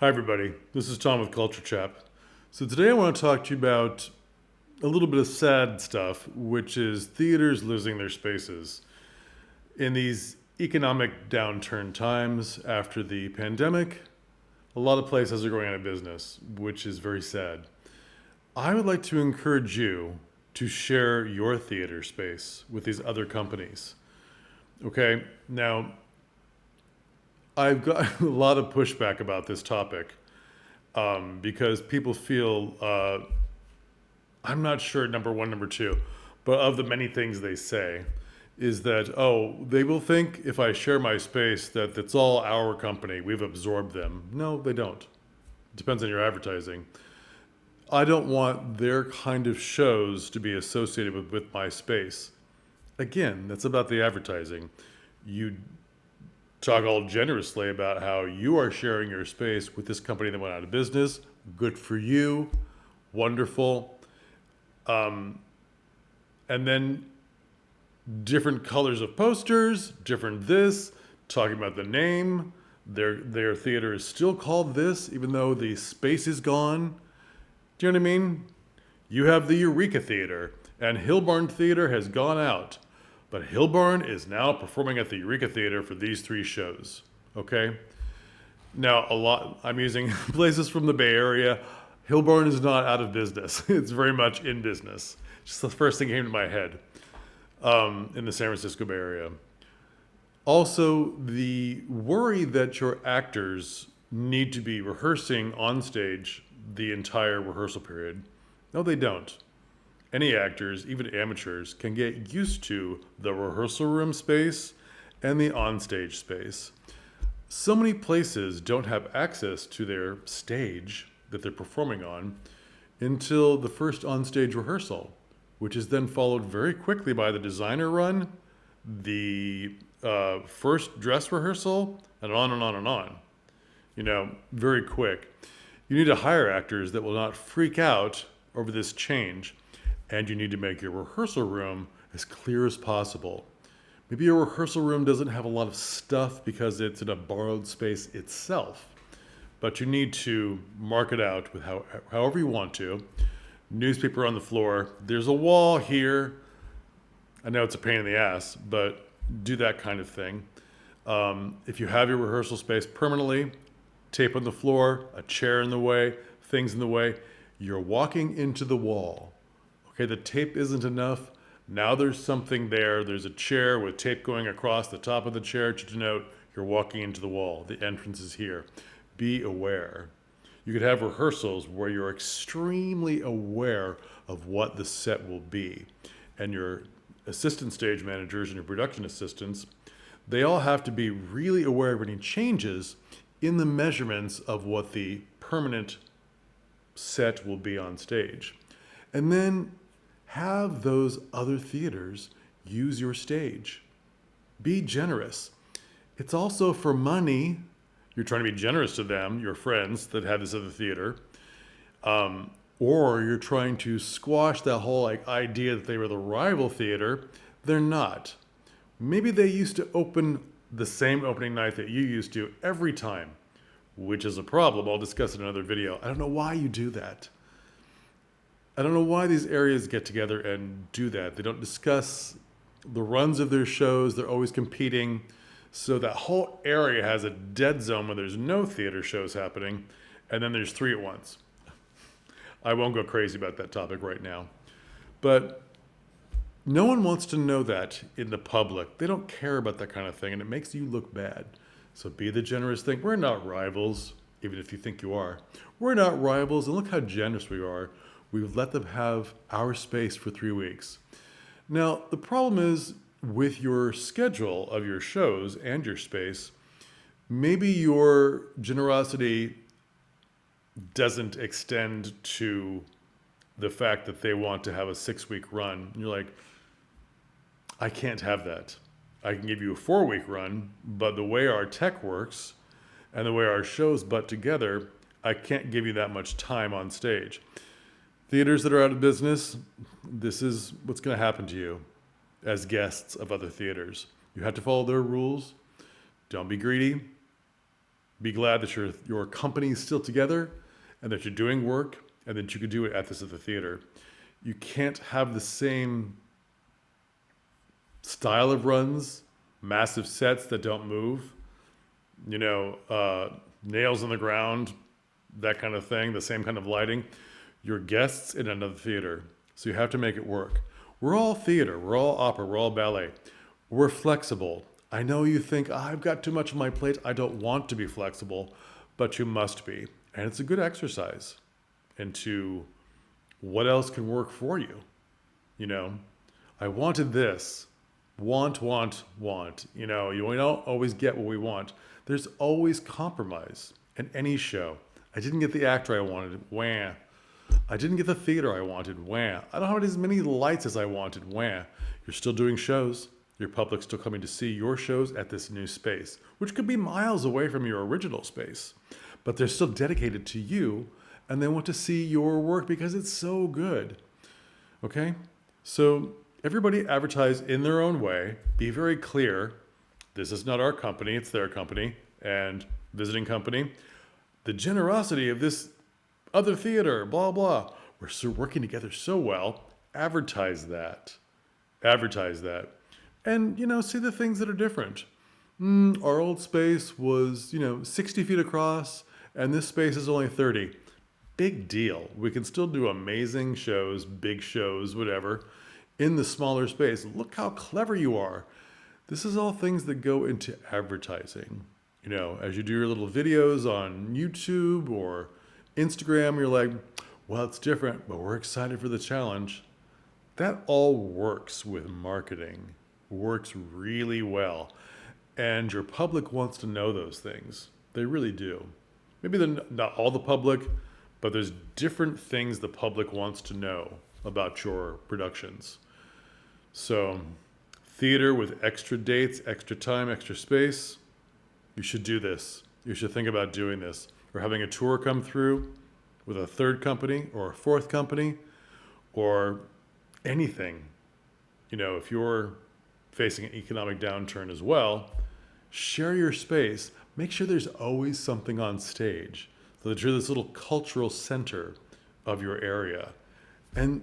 Hi, everybody. This is Tom with Culture Chap. So, today I want to talk to you about a little bit of sad stuff, which is theaters losing their spaces. In these economic downturn times after the pandemic, a lot of places are going out of business, which is very sad. I would like to encourage you to share your theater space with these other companies. Okay, now I've got a lot of pushback about this topic because people feel, I'm not sure, number one, number two, but of the many things they say, is that, oh, they will think if I share my space that it's all our company. We've absorbed them. No, they don't. It depends on your advertising. I don't want their kind of shows to be associated with my space. Again, that's about the advertising. You talk all generously about how you are sharing your space with this company that went out of business. Good for you. Wonderful. And then different colors of posters, different this, talking about the name. Their theater is still called this, even though the space is gone. Do you know what I mean? You have the Eureka Theater, and Hillbarn Theater has gone out. But Hillbarn is now performing at the Eureka Theater for these three shows. Okay? Now, I'm using places from the Bay Area. Hillbarn is not out of business. It's very much in business. Just the first thing came to my head in the San Francisco Bay Area. Also, the worry that your actors need to be rehearsing on stage the entire rehearsal period. No, they don't. Any actors, even amateurs, can get used to the rehearsal room space and the onstage space. So many places don't have access to their stage that they're performing on until the first onstage rehearsal, which is then followed very quickly by the designer run, the first dress rehearsal, and on and on and on. Very quick. You need to hire actors that will not freak out over this change. And you need to make your rehearsal room as clear as possible. Maybe your rehearsal room doesn't have a lot of stuff because it's in a borrowed space itself. But you need to mark it out with however you want to. Newspaper on the floor. There's a wall here. I know it's a pain in the ass, but do that kind of thing. If you have your rehearsal space permanently, tape on the floor, a chair in the way, things in the way, you're walking into the wall. Okay, the tape isn't enough. Now there's something there. There's a chair with tape going across the top of the chair to denote you're walking into the wall. The entrance is here. Be aware. You could have rehearsals where you're extremely aware of what the set will be. And your assistant stage managers and your production assistants, they all have to be really aware of any changes in the measurements of what the permanent set will be on stage. And then have those other theaters use your stage. Be generous. It's also for money. You're trying to be generous to them, your friends that have this other theater. Or you're trying to squash that whole idea that they were the rival theater. They're not. Maybe they used to open the same opening night that you used to every time, which is a problem. I'll discuss in another video. I don't know why you do that. I don't know why these areas get together and do that. They don't discuss the runs of their shows. They're always competing. So that whole area has a dead zone where there's no theater shows happening, and then there's three at once. I won't go crazy about that topic right now. But no one wants to know that in the public. They don't care about that kind of thing, and it makes you look bad. So be the generous thing. We're not rivals, even if you think you are. We're not rivals, and look how generous we are. We've let them have our space for 3 weeks. Now, the problem is with your schedule of your shows and your space, maybe your generosity doesn't extend to the fact that they want to have a 6-week run. And you're like, I can't have that. I can give you a 4-week run, but the way our tech works and the way our shows butt together, I can't give you that much time on stage. Theaters that are out of business, this is what's going to happen to you as guests of other theaters. You have to follow their rules. Don't be greedy. Be glad that your company is still together and that you're doing work and that you could do it at the theater. You can't have the same style of runs, massive sets that don't move, nails in the ground, that kind of thing, the same kind of lighting. You're guests in another theater, so you have to make it work. We're all theater, we're all opera, we're all ballet. We're flexible. I know you think, I've got too much on my plate, I don't want to be flexible, but you must be. And it's a good exercise into what else can work for you. I wanted this. Want. You don't always get what we want. There's always compromise in any show. I didn't get the actor I wanted. Wah. I didn't get the theater I wanted. Wah. I don't have as many lights as I wanted. Wah. You're still doing shows. Your public's still coming to see your shows at this new space, which could be miles away from your original space. But they're still dedicated to you, and they want to see your work because it's so good. Okay? So everybody advertise in their own way. Be very clear. This is not our company, it's their company and visiting company. The generosity of this other theater, blah, blah. We're so working together so well. Advertise that. Advertise that. And, see the things that are different. Our old space was, 60 feet across, and this space is only 30. Big deal. We can still do amazing shows, big shows, whatever, in the smaller space. Look how clever you are. This is all things that go into advertising. As you do your little videos on YouTube or Instagram, you're like, well, it's different, but we're excited for the challenge. That all works with marketing, works really well. And your public wants to know those things. They really do. Maybe they're not all the public, but there's different things the public wants to know about your productions. So, theater with extra dates, extra time, extra space, you should do this. You should think about doing this. Or having a tour come through with a third company or a fourth company or anything. If you're facing an economic downturn as well, share your space. Make sure there's always something on stage so that you're this little cultural center of your area. And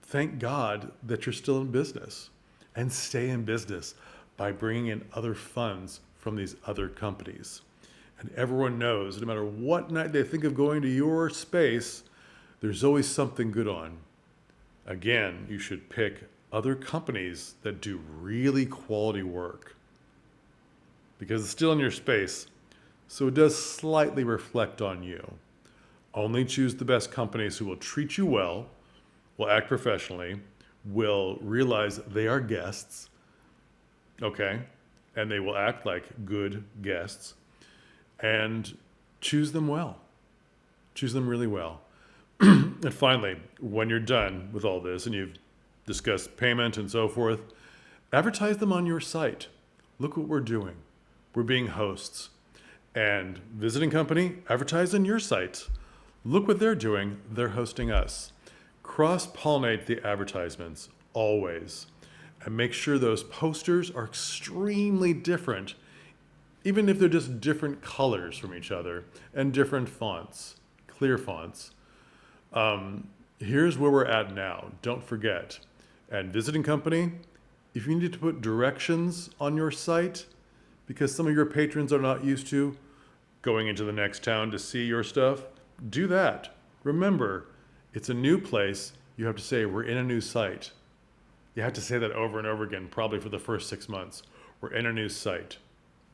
thank God that you're still in business, and stay in business by bringing in other funds from these other companies. And everyone knows, no matter what night they think of going to your space, there's always something good on. Again, you should pick other companies that do really quality work because it's still in your space, so it does slightly reflect on you. Only choose the best companies who will treat you well, will act professionally, will realize they are guests, okay? And they will act like good guests, and choose them well. Choose them really well. And finally, when you're done with all this and you've discussed payment and so forth, advertise them on your site. Look what we're doing. We're being hosts. And visiting company, advertise on your site. Look what they're doing. They're hosting us. Cross-pollinate the advertisements, always. And make sure those posters are extremely different, even if they're just different colors from each other and different fonts, clear fonts. Here's where we're at now. Don't forget. And visiting company, if you need to put directions on your site, because some of your patrons are not used to going into the next town to see your stuff, do that. Remember, it's a new place. You have to say, we're in a new site. You have to say that over and over again, probably for the first 6 months. We're in a new site.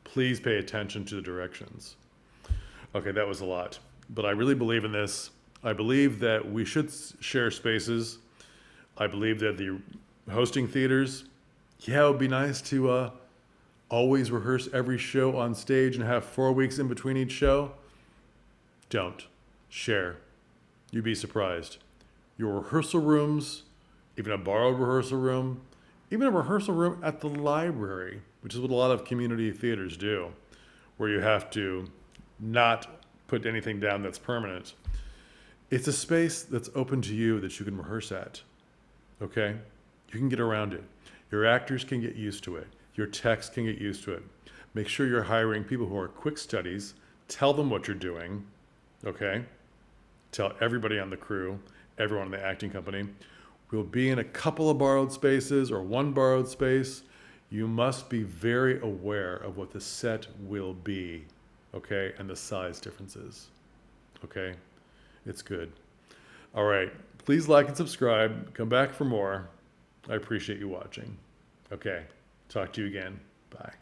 Please pay attention to the directions. Okay, that was a lot. But I really believe in this. I believe that we should share spaces. I believe that the hosting theaters, it would be nice to always rehearse every show on stage and have 4 weeks in between each show. Don't. Share. You'd be surprised. Your rehearsal rooms, even a borrowed rehearsal room, even a rehearsal room at the library, which is what a lot of community theaters do, where you have to not put anything down that's permanent. It's a space that's open to you that you can rehearse at, okay? You can get around it. Your actors can get used to it. Your techs can get used to it. Make sure you're hiring people who are quick studies, Tell them what you're doing, okay? Tell everybody on the crew, everyone in the acting company. We'll be in a couple of borrowed spaces or one borrowed space. You must be very aware of what the set will be, okay? And the size differences, okay? It's good. All right. Please like and subscribe. Come back for more. I appreciate you watching. Okay. Talk to you again. Bye.